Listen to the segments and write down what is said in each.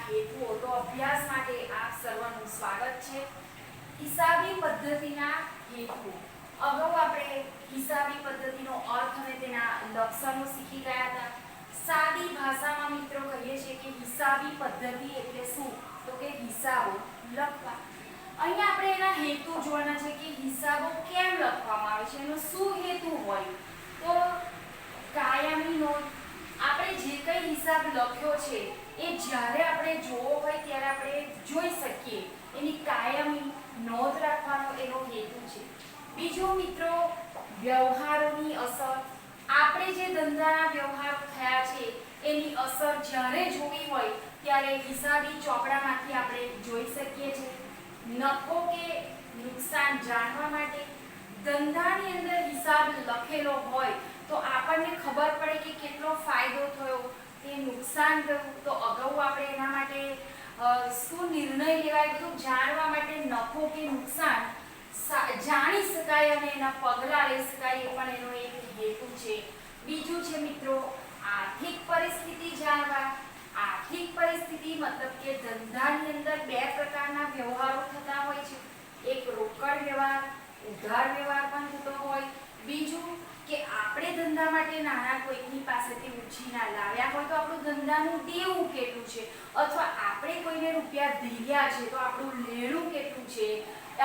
હેતુઓ તો અભ્યાસ માટે આપ સર્વનું સ્વાગત છે। હિસાબી પદ્ધતિના હેતુઓ અગાઉ આપણે હિસાબી પદ્ધતિનો અર્થ અને તેના લક્ષણો શીખી ગયા હતા। સાદી ભાષામાં મિત્રો કહીએ છીએ કે હિસાબી પદ્ધતિ એટલે શું, તો કે હિસાબો લખવા। અહીંયા આપણે એના હેતુ જોવાના છે કે હિસાબો કેમ લખવામાં આવે છે, એનો શું હેતુ હોય। તો કાયમી નોંધ, આપણે જે કંઈ હિસાબ લખ્યો છે એ જ્યારે આપણે જોવો હોય ત્યારે આપણે જોઈ શકીએ, એની કાયમી નોંધ રાખવાનો એનો હેતુ છે। બીજો મિત્રો, વ્યવહારોની અસર, આપણે જે ધંધાના વ્યવહારો થયા છે એની અસર જ્યારે જોવી હોય ત્યારે હિસાબી ચોપડામાંથી આપણે જોઈ શકીએ છીએ। નફો કે નુકસાન જાણવા માટે, ધંધાની અંદર હિસાબ લખેલો હોય તો આપણને ખબર પડે કે કેટલો ફાયદો થયો કે નુકસાન થયું, તો અગાઉ આપણે એના માટે શું નિર્ણય લેવાય બધું જાણવા માટે નફો કે નુકસાન જાણી શકાય અને એના પગલાં લઈ શકાય, એ પણ એનો એક હેતુ છે। બીજું છે મિત્રો, આર્થિક પરિસ્થિતિ જાણવા। આર્થિક પરિસ્થિતિ મતલબ કે ધંધાની અંદર બે પ્રકારના વ્યવહારો થતા હોય છે, એક રોકડ વ્યવહાર, ઉધાર વ્યવહાર પણ થતો હોય। બીજું કે આપણે ધંધા માટે નાણાં કોઈની પાસેથી ઉછીના લાવ્યા હોય તો આપણું ધંધાનું દેવું કેટલું છે, અથવા આપણે કોઈને રૂપિયા ધીર્યા છે તો આપણું લેણું કેટલું છે,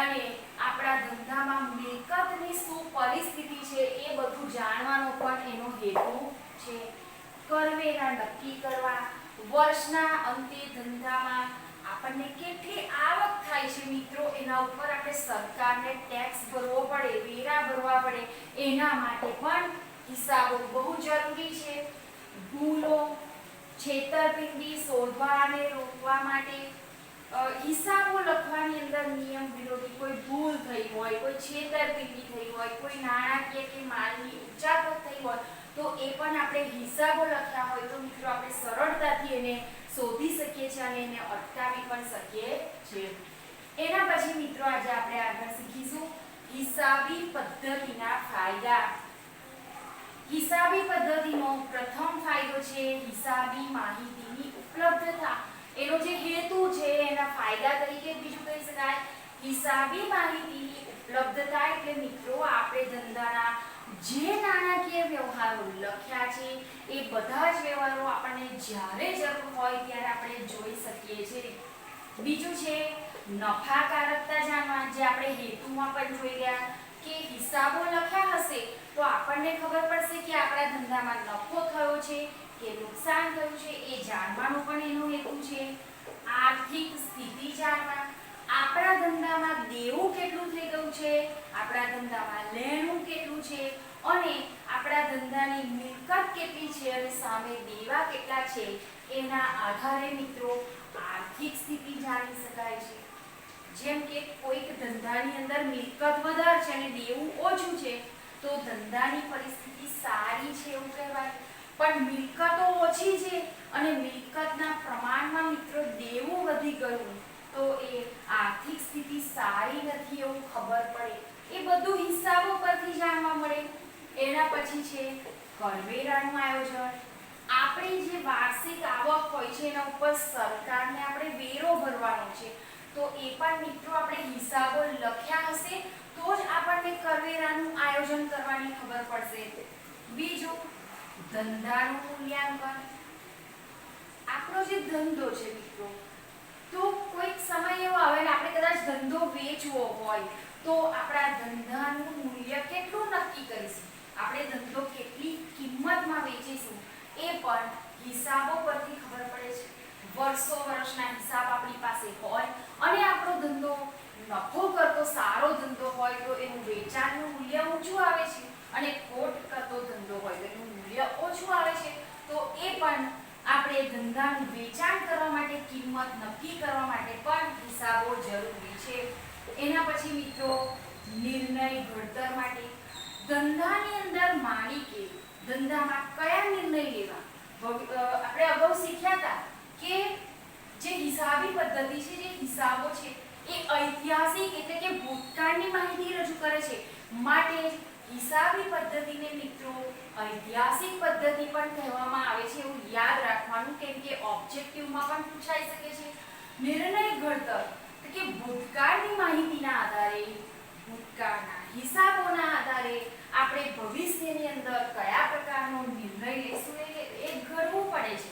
અને આપણા ધંધામાં મિલકતની શું પરિસ્થિતિ છે એ બધું જાણવાનો પણ એનો હેતુ છે। કરવેરા નક્કી કરવા, વર્ષના અંતે ધંધામાં આપણને કેટલી આવક થાય છે મિત્રો, એના ઉપર આપણે સરકારને ટેક્સ ભરવો પડે, વેરા ભરવા પડે, એના માટે પણ હિસાબો બહુ જરૂરી છે। ભૂલો, છેતરપિંડી શોધવા અને રોકવા માટે હિસાબો લખવાની અંદર નિયમ વિરોધી કોઈ ભૂલ થઈ હોય, કોઈ છેતરપિંડી થઈ હોય, કોઈ નાણાકીય કે માલની ઉચાપત થઈ હોય તો એ પણ આપણે હિસાબો લખ્યા હોય તો મિત્રો આપણે સરળતાથી એને શોધી શકીએ છીએ અને એને અટકાવી પણ શકીએ છીએ। એના પછી મિત્રો આજે આપણે આગળ શીખીશું હિસાબી પદ્ધતિના ફાયદા। હિસાબી પદ્ધતિનો પ્રથમ ફાયદો છે હિસાબી માહિતીની ઉપલબ્ધતા। એનો જે હેતુ છે એના ફાયદા તરીકે બીજું કહી શકાય હિસાબી માહિતીની ઉપલબ્ધતા, એટલે મિત્રો આપણે ધંધાના જે નાણાકીય વ્યવહારો લખ્યા છે એ બધા જ વ્યવહારો આપણને જ્યારે જરૂર હોય ત્યારે આપણે જોઈ શકીએ છીએ। બીજું છે નફાકારકતા જાણવા, જે આપણે હેતુમાં પણ જોઈ ગયા કે હિસાબો લખ્યા હશે તો આપણને ખબર પડશે કે આપણા ધંધામાં નફો થયો છે કે નુકસાન થયું છે, એ જાણવાનો પણ એનો હેતુ છે। આર્થિક સ્થિતિ જાણવા, આપણા ધંધામાં દેવું કેટલું થઈ ગયું છે, આપણા ધંધામાં લેણું કેટલું છે, અને આપણા ધંધાની મિલકત કેટલી છે અને સામે દેવા કેટલા છે, એના આધારે મિત્રો આર્થિક સ્થિતિ જાણી શકાય છે। જેમ કે કોઈક ધંધાની અંદર મિલકત વધારે છે અને દેવું ઓછું છે તો ધંધાની પરિસ્થિતિ સારી છે એવું કહેવાય, પણ મિલકતો ઓછી છે અને મિલકતના પ્રમાણમાં મિત્રો દેવું વધી ગયું તો એ આર્થિક સ્થિતિ સારી નથી એવું ખબર પડે, એ બધું હિસાબો પરથી જાણવા મળે। એના પછી છે કરવેરાનું આયોજન, આપણી જે વાર્ષિક આવક હોય છે એના ઉપર સરકારને આપણે વેરો ભરવાનો છે તો એ પણ મિત્રો આપણે હિસાબો લખ્યા હશે તો જ આપણને કરવેરાનું આયોજન કરવાની ખબર પડશે। બીજું ધંધાનું મૂલ્યાંકન, આપણો જે ધંધો છે મિત્રો તો કોઈક સમય એવો આવે ને આપણે કદાચ ધંધો વેચવો હોય તો આપણા ધંધાનું મૂલ્ય કેટલું નક્કી કરીશું, આપણે ધંધો કેટલી કિંમતમાં વેચીશું એ પણ હિસાબો પરથી ખબર પડે છે। વર્ષના હિસાબ આપણી પાસે હોય અને આપણો ધંધો નફો કરતો સારો ધંધો હોય તો એનું વેચાણનું મૂલ્ય ઊંચું આવે છે અને ખોટ કરતો ધંધો હોય તો એનું મૂલ્ય ઓછું આવે છે, તો એ પણ આપણે ધંધાનું વેચાણ કરવા માટે કિંમત નક્કી કરવા માટે પણ હિસાબો જરૂરી છે। એના પછી મિત્રો નિર્ણય ઘડતર માટે, ધંધાની અંદર માલિકે ધંધામાં કયા નિર્ણય લેવા, આપણે અગાઉ શીખ્યા હતા કે જે હિસાબી પદ્ધતિ છે, જે હિસાબો છે એ ઐતિહાસિક એટલે કે ભૂતકાળની માહિતી રજૂ કરે છે, માટે હિસાબી પદ્ધતિને મિત્રો ઐતિહાસિક પદ્ધતિ પણ કહેવામાં આવે છે એવું યાદ રાખવાનું, કેમ કે ઓબ્જેક્ટિવમાં પણ પૂછાઈ શકે છે. નિર્ણય ઘડતર એટલે કે ભૂતકાળની માહિતીના આધારે, ભૂતકાળના હિસાબોના આધારે આપણે ભવિષ્યની અંદર કયા પ્રકારનો નિર્ણય લેશું એ ઘડવું પડે છે.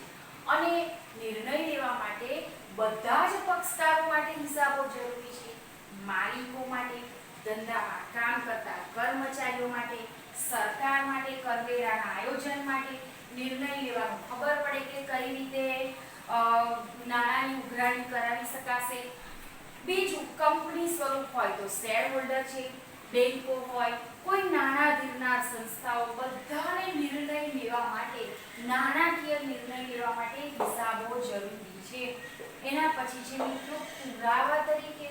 અને નિર્ણય લેવા માટે બધા જ પક્ષકારો માટે હિસાબો જરૂરી છે. માલિકો માટે, ધંધામાં કામ કરતા કર્મચારીઓ માટે, સરકાર માટે કરવેરાના આયોજન માટે, નિર્ણય લેવાનું ખબર પડે કે કઈ રીતે નાણાંની ઉઘરાણી કરાવી શકાશે. બીજું, કંપની સ્વરૂપ હોય તો શેર હોલ્ડર છે, બેંકો હોય, કોઈ નાણાં ધીરનાર સંસ્થાઓ, બધાને નિર્ણય લેવા માટે, નાણાકીય નિર્ણય લેવા માટે હિસાબો જરૂરી છે. એના પછી છે મિત્રો પુરાવા તરીકે,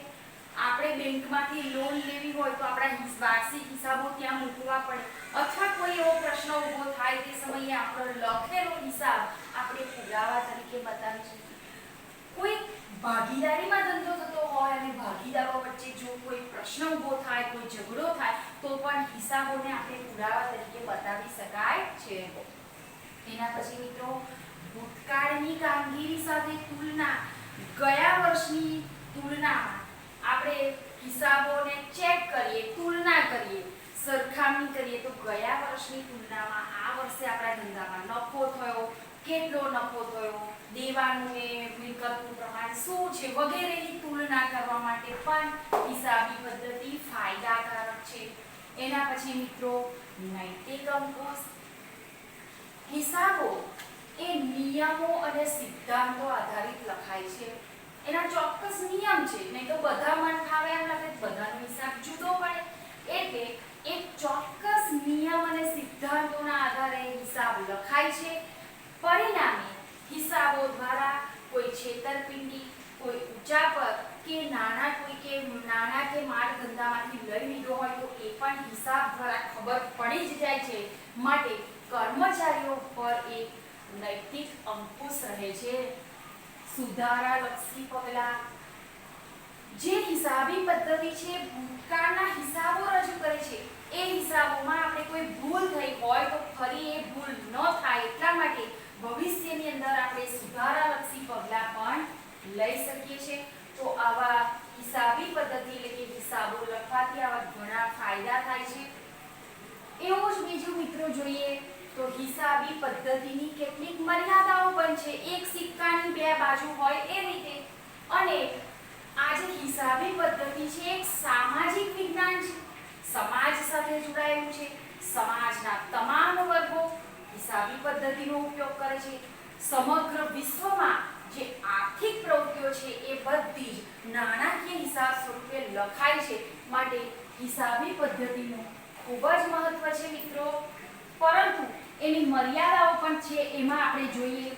આપણે બેંકમાંથી લોન લેવી હોય તો આપણા વાર્ષિક હિસાબો ત્યાં મૂકવા પડે, અથવા કોઈ એવો પ્રશ્ન ઊભો થાય તે સમયે આપણો લખેલો હિસાબ આપણે પુરાવા તરીકે બતાવી શકીએ. કોઈ ભાગીદારીમાં ધંધો થતો હોય અને ભાગીદારો વચ્ચે જો કોઈ પ્રશ્ન ઊભો થાય, કોઈ ઝઘડો થાય, તો પણ હિસાબોને આપણે પુરાવા તરીકે બતાવી શકાય છે. એના પછી મિત્રો ભૂતકાળની કામગીરી સાથે તુલના, ગયા વર્ષની તુલનામાં આપણે હિસાબોને ચેક કરીએ, તુલના કરીએ, સરખામણી કરીએ તો ગયા વર્ષની તુલનામાં આ વર્ષે આપણા ધંધામાં નફો થયો, કેટલો નફો થયો, દેવાનું એ મિલકતનું પ્રમાણ શું છે વગેરેની તુલના કરવા માટે પણ હિસાબી પદ્ધતિ ફાયદાકારક છે. એના પછી મિત્રો નૈતિક અંકુશ. હિસાબો એ નિયમો અને સિદ્ધાંતો આધારિત લખાય છે. એના ચોક્કસ નિયમ છે, નહીં તો બધા મન ફાવે એમ લખે, બધાનો હિસાબ જુદો પડે. એટલે એક ચોક્કસ નિયમ અને સિદ્ધાંતોના આધારે હિસાબ લખાય છે. પરિણામે હિસાબો દ્વારા કોઈ છેતરપિંડી, કોઈ ઉચાપત કે નાણાં કે માલ ધંધામાંથી લઈ લીધો હોય તો એ પણ હિસાબ દ્વારા ખબર પડી જ જાય છે. માટે કર્મચારીઓ પર એક નૈતિક અંકુશ રહે છે. સુધારાલક્ષી પગલાં. જે હિસાબી પદ્ધતિ છે ભૂતકાળના હિસાબો રજૂ કરે છે. એ હિસાબોમાં આપણે કોઈ ભૂલ થઈ હોય તો ફરી એ ભૂલ ન થાય એટલા માટે ભવિષ્યની અંદર આપણે સુધારાલક્ષી પગલાં પણ લઈ શકીએ છીએ. તો આવા હિસાબી પદ્ધતિ એટલે કે હિસાબો લખવાથી આવા ઘણા ફાયદા થાય છે. એવું જ બીજું મિત્રો જોઈએ તો હિસાબી પદ્ધતિની કેટલીક મર્યાદાઓ પણ છે. એક સિક્કાની બે બાજુ હોય એ રીતે. અને આ જે હિસાબી પદ્ધતિ છે એક સામાજિક વિજ્ઞાન છે, સમાજ સાથે જોડાયેલું છે. સમાજના તમામ વર્ગો હિસાબી પદ્ધતિનો ઉપયોગ કરે છે. સમગ્ર વિશ્વમાં જે આર્થિક પ્રવૃત્તિઓ છે એ બધી જ નાણાકીય હિસાબ સ્વરૂપે લખાય છે. માટે હિસાબી પદ્ધતિનું ખૂબ જ મહત્વ છે મિત્રો. પરંતુ એની મર્યાદાઓ પણ છે. એમાં આપણે જોઈએ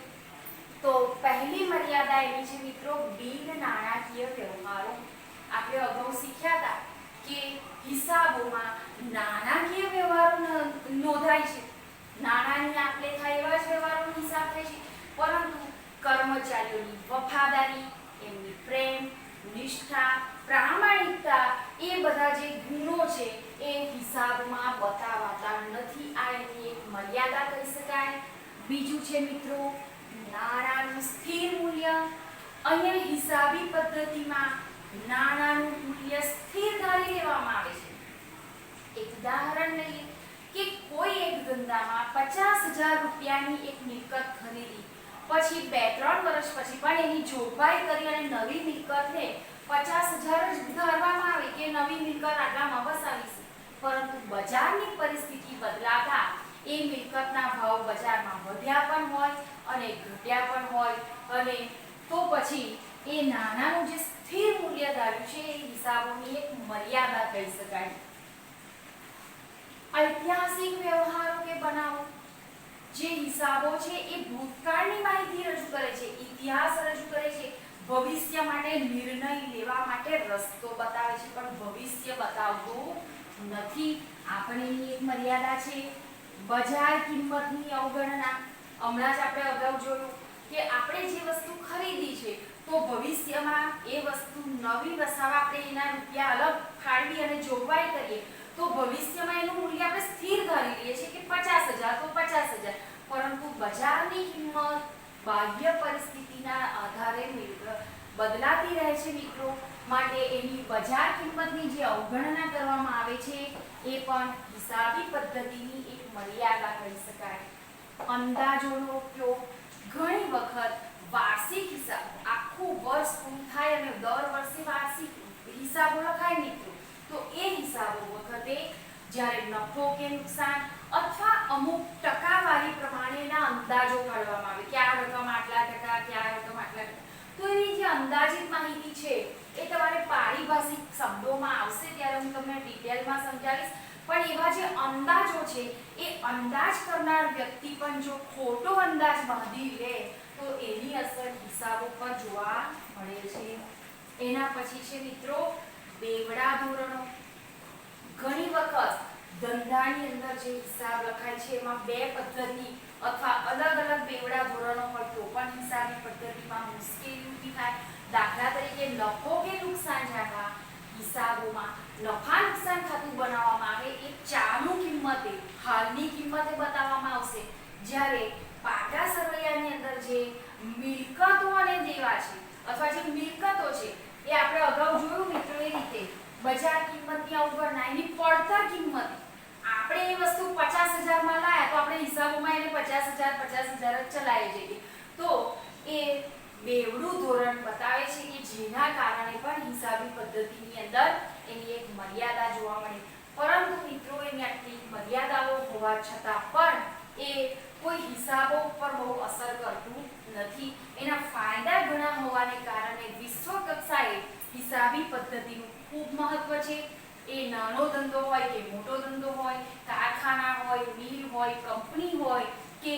તો પહેલી મર્યાદા એની છે મિત્રો બિન નાણાકીય વ્યવહારો. આપણે અગાઉ શીખ્યા હતા કે હિસાબોમાં નાણાકીય વ્યવહારો નોંધાય છે. નાણાંની આપલે થાય એવા જ વ્યવહારોનો હિસાબ થાય છે. પરંતુ કર્મચારીઓની વફાદારી, એમની પ્રેમ, નિષ્ઠા, પ્રામાણિકતા એ બધા જે ગુણો છે એ હિસાબમાં બતાવાતા નથી. આ એની એક મર્યાદા કહી શકાય. બીજું છે મિત્રો નાણાંનું સ્થિર મૂલ્ય. અહીંયા હિસાબી પદ્ધતિમાં નાણાંનું મૂલ્ય સ્થિર ધારી લેવામાં આવે છે. એક ઉદાહરણ લઈએ કે કોઈ એક ધંધામાં 50,000 રૂપિયાની એક મિલકત ખરીદી, પછી 2-3 વર્ષ પછી પણ એની જોગવાઈ કરી અને નવી મિલકતને 50,000 જ ધારવામાં આવે કે નવી મિલકત આટલામાં વસાવીશું. પરંતુ બજારની પરિસ્થિતિ બદલાતા એ મિલકતના ભાવ બજારમાં વધ્યા પણ હોય અને ઘટ્યા પણ હોય, અને તો પછી એ નાણાંનું જે સ્થિર મૂલ્ય ધાર્યું છે એ હિસાબોની એક મર્યાદા કહી શકાય. ઐતિહાસિક વ્યવહારો કે બનાવો. જે હિસાબો છે એ ભૂતકાળની માહિતી રજૂ કરે છે, ઇતિહાસ રજૂ કરે છે, ભવિષ્ય માટે નિર્ણય લેવા માટે રસ્તો બતાવે છે, પણ ભવિષ્ય બતાવતું નથી. આપણેની એક મર્યાદા છે બજાર કિંમતની અવગણના. હમણાં જ આપણે અગાઉ જોયું કે આપણે જે વસ્તુ ખરીદી છે તો ભવિષ્યમાં એ વસ્તુ નવી વસાવા આપણે એના રૂપિયા અલગ ફાળવી અને જોગવાઈ કરીએ તો ભવિષ્યમાં એનું મૂલ્ય આપણે સ્થિર ધારી લઈએ છીએ કે 50,000 તો 50,000, પરંતુ બજારની કિંમત બાહ્ય પરિસ્થિતિના આધારે બદલાતી રહે છે મિત્રો. માટે એની બજાર કિંમતની જે અવગણના કરવામાં આવે છે એ પણ હિસાબી પદ્ધતિની એક મર્યાદા કહી શકાય. અંદાજોનો ઉપયોગ ઘણી વખત વાર્ષિક હિસાબ, આખું વર્ષ પૂરું થાય અને દર વર્ષે વાર્ષિક હિસાબો લખાય મિત્રો, તો એ હિસાબો વખતે જ્યારે નફો કે નુકસાન અથવા અમુક ટકાવારી પ્રમાણેના અંદાજો કાઢવામાં આવે કે આ રકમ આટલા ટકા કે આ રકમ આટલા ટકા, તો એની જે અંદાજિત માહિતી છે એ તમારે પારિભાષિક શબ્દોમાં આવશે ત્યારે હું તમને ડિટેલમાં સમજાવીશ. પણ એવા જે અંદાજો છે એ અંદાજ કરનાર વ્યક્તિ પણ જો ખોટો અંદાજ બાંધી લે તો એની અસર હિસાબો પર જોવા મળે છે. એના પછી છે મિત્રો બેવડા ધોરણો. ઘણી વખત ધંધાની અંદર જે હિસાબ લખાય છે એમાં બે પદ્ધતિ અથવા અલગ અલગ બેવડા ધોરણો હોય તો પણ હિસાબી પદ્ધતિમાં મુશ્કેલી ઊભી થાય. દાખલા તરીકે નફો કે નુકસાન જાણવા હિસાબોમાં નફા નુકસાન ખાતું બનાવવામાં આવે એ ચાલુ કિંમતે, હાલની કિંમતે બતાવવામાં આવશે, જ્યારે પાકા સરવૈયાની અંદર જે મિલકતો અને દેવા છે અથવા જે મિલકતો છે એ આપણે અગાઉ જોયું મિત્રો એ રીતે બજાર કિંમતની અવગણના, એની પડતર કિંમત, આપણે એ વસ્તુ 50,000 માં લાયા તો આપણે હિસાબોમાં એને 50,000 જ ચલાવી જઈએ, તો એ બેવડું ધોરણ બતાવે છે કે જેના કારણે પણ હિસાબી પદ્ધતિની અંદર એની એક મર્યાદા જોવા મળે. પરંતુ મિત્રો એની આટલી મર્યાદાઓ હોવા છતાં પણ એ કોઈ હિસાબો ઉપર બહુ અસર કરતું નથી. એના ફાયદા ઘણા હોવાને કારણે વિશ્વ કક્ષાએ હિસાબી પદ્ધતિનું ખૂબ મહત્વ છે. એ નાનો ધંધો હોય કે મોટો ધંધો હોય, કારખાના હોય, મિલ હોય, કંપની હોય કે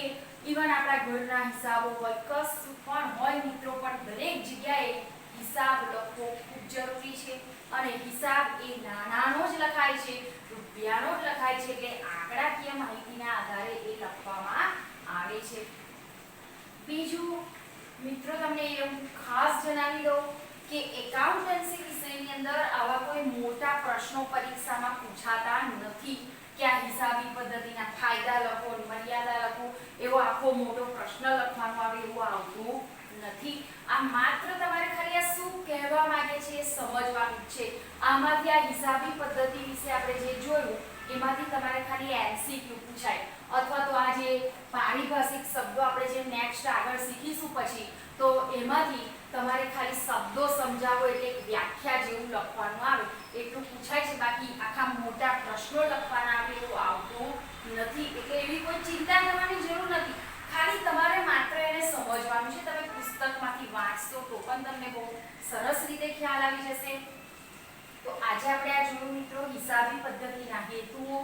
ઇવન આપણા ઘરના હિસાબો હોય, કશું પણ હોય મિત્રો, પણ દરેક જગ્યાએ હિસાબ લખવો ખૂબ જરૂરી છે. અને હિસાબ એ નાનાનો જ લખાય છે, રૂપિયાનો જ લખાય છે, એટલે આંકડાકીય માહિતીના આધારે એ લખવામાં આવે છે. બીજું મિત્રો તમને હું ખાસ જણાવી દઉં કે એકાઉન્ટન્સી વિષયની અંદર આવા કોઈ મોટા પ્રશ્નો પરીક્ષામાં પૂછાતા નથી કે આ હિસાબી પદ્ધતિના ફાયદા લખો, મર્યાદા લખો, એવો આખો મોટો પ્રશ્ન લખવાનો આવે એવું આવતું નથી. આ માત્ર તમારે ખાલી આ શું કહેવા માંગે છે એ સમજવાનું છે. આમાંથી આ હિસાબી પદ્ધતિ વિશે આપણે જે જોયું એમાંથી તમારે ખાલી એમસીક્યુ પૂછાય, અથવા તો આ જે પારિભાષિક શબ્દો આપણે જે નેક્સ્ટ આગળ શીખીશું પછી, તો એમાંથી તમારે ખાલી શબ્દો સમજાવો એટલે વ્યાખ્યા જેવું લખવાનું આવે એટલું પૂછાય છે. બાકી આખા મોટા પ્રશ્નો લખવાના આવે એવું આવતું નથી, એટલે એવી કોઈ ચિંતા કરવાની જરૂર નથી. ખાલી તમારે માત્ર એને સમજવાનું છે. તમે પુસ્તકમાંથી વાંચશો તો પણ તમને બહુ સરસ રીતે ખ્યાલ આવી જશે. તો આજે આપણે આ જોયું મિત્રો હિસાબી પદ્ધતિના હેતુઓ,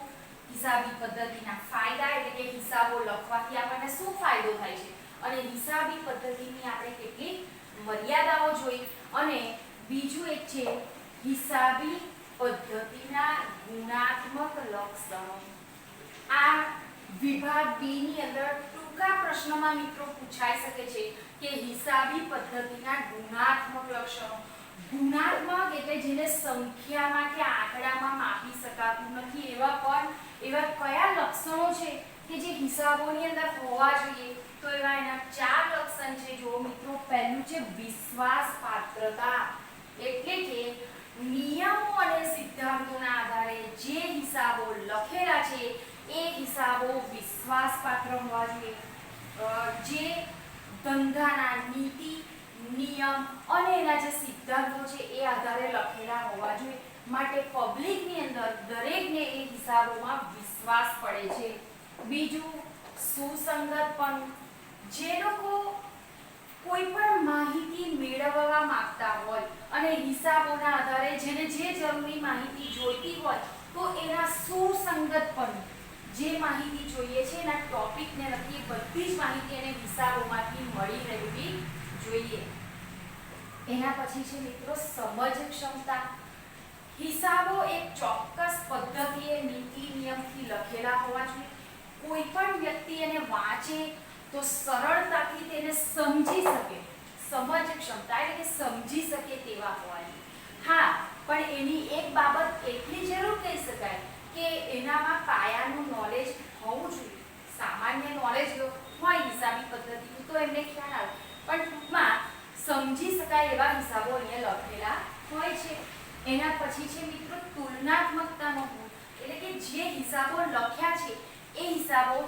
હિસાબી પદ્ધતિના ફાયદા, એટલે કે હિસાબો લખવાથી આપણને શું ફાયદો થાય છે, અને હિસાબી પદ્ધતિની આપણે કેટલી મર્યાદાઓ જોઈ, અને બીજું એક છે હિસાબી પદ્ધતિના ગુણાત્મક લક્ષણો. આ વિભાગ બી ની અંદર ટૂંકા પ્રશ્નમાં મિત્રો પૂછાઈ શકે છે કે હિસાબી પદ્ધતિના ગુણાત્મક લક્ષણો. ગુણાત્મક એટલે જેને સંખ્યામાં કે આંકડામાં માપી શકાતું નથી એવા કયા લક્ષણો છે કે જે હિસાબોની અંદર હોવા જોઈએ, તો એવા એના 4 લક્ષણ છે. જો મિત્રો પહેલું છે વિશ્વાસપાત્રતા, એટલે કે નિયમો અને સિદ્ધાંતોના આધારે જે હિસાબો લખેલા છે એ હિસાબો વિશ્વાસપાત્ર હોવા જોઈએ. જે ધંધાના નીતિ, નિયમ અને એના જે સિદ્ધાંતો છે એ આધારે લખેલા હોવા જોઈએ. માટે પબ્લિકની અંદર દરેકને એ હિસાબોમાં વિશ્વાસ પડે છે. બીજું સુસંગતપણું. જે લોકો કોઈ પણ માહિતી મેળવવા માંગતા હોય અને હિસાબોના આધારે જેને જે જરૂરી માહિતી જોઈતી હોય તો એના સુસંગતપણું, જે માહિતી જોઈએ છે એના ટોપિકને લગતી બધી જ માહિતી એને હિસાબોમાંથી મળી રહેવી જોઈએ. એના પછી છે મિત્રો સમજ ક્ષમતા. હિસાબો એક ચોક્કસ પદ્ધતિએ, નીતિ, નિયમથી લખેલા હોવા જોઈએ. કોઈ પણ વ્યક્તિ એને વાંચે તો સરળતાથી તેને સમજી શકે. સમજ ક્ષમતા એટલે કે સમજી શકે તેવા હોવા જોઈએ. હા, પણ એની એક બાબત એટલી જરૂર કહી શકાય કે એનામાં પાયાનું નોલેજ હોવું જોઈએ. સામાન્ય નોલેજ હોય હિસાબી પદ્ધતિનું તો એમને ખ્યાલ આવે, પણ ટૂંકમાં સમજી શકાય એવા હિસાબો અહીંયા લખેલા હોય છે. એના પછી છે મિત્રો તુલનાત્મકતાનો ગુણ, એટલે કે જે હિસાબો લખ્યા છે એ હિસાબો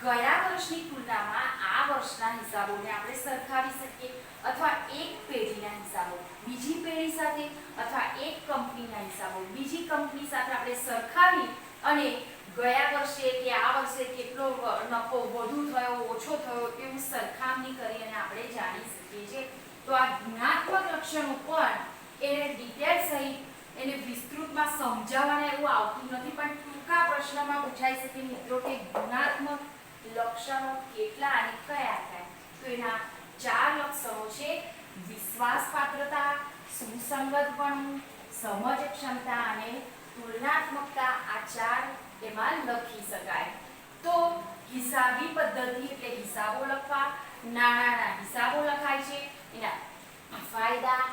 ગયા વર્ષની તુલનામાં આ વર્ષના હિસાબોને આપણે સરખાવી શકીએ, અથવા એક પેઢીના હિસાબો બીજી પેઢી સાથે, અથવા એક કંપનીના હિસાબો બીજી કંપની સાથે આપણે સરખાવી અને ગયા વર્ષે કે આ વર્ષે કેટલો નફો વધુ થયો ઓછો થયો એવું સરખામણી કરી અને આપણે જાણી શકીએ છીએ. તો આ ગુણાત્મક લક્ષણો પણ એને ડિટેલ સહિત એને વિસ્તૃતમાં સમજાવવાના એવું આવતું નથી, પણ ટૂંકા પ્રશ્નમાં પૂછાઈ શકે મિત્રો કે ગુણાત્મક લક્ષણો કેટલા અને કયા થાય. તો એના 4 લક્ષણો છે: વિશ્વાસપાત્રતા, સુસંગતપણું, સમજ ક્ષમતા અને તુલનાત્મકતા. આ 4 એમાં લખી શકાય. તો હિસાબી પદ્ધતિ એટલે હિસાબો લખવા, નાણાંના હિસાબો લખાય છે, એના ફાયદા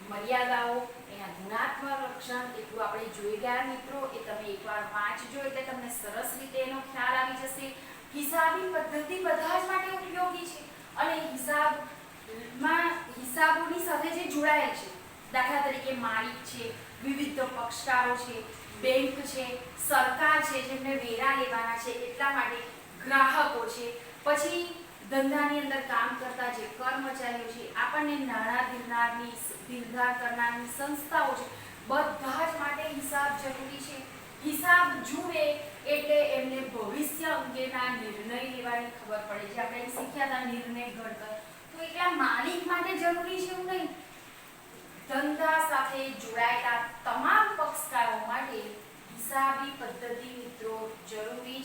મર્યાદાઓ, એના ગુણાત્મક લક્ષણ એટલું આપણે જોઈ ગયા મિત્રો. એ તમે એકવાર વાંચજો એટલે તમને સરસ રીતે એનો ખ્યાલ આવી જશે. હિસાબી પદ્ધતિ બધા જ માટે ઉપયોગી છે અને હિસાબોની સાથે જે જોડાયેલ છે, દાખલા તરીકે માલિક છે, વિવિધ પક્ષકારો છે, બેંક છે, સરકાર છે જેમને વેરા લેવાના છે એટલા માટે, ગ્રાહકો છે, પછી ધંધાની અંદર કામ કરતા જે કર્મચારીઓ છે, આપણને નાણાં ધીરધાર કરનારની સંસ્થાઓ છે, બધા જ માટે હિસાબ જરૂરી છે. હિસાબ જુએ એટલે એમને ભવિષ્ય અંગેના નિર્ણય લેવાની ખબર પડે. જે આપણે શીખ્યા હતા નિર્ણય ઘડતર, તો એટલા માલિક માટે જરૂરી છે એવું નહીં, ધંધા સાથે જોડાયેલા તમામ પક્ષકારો માટે હિસાબી પદ્ધતિ મિત્રો જરૂરી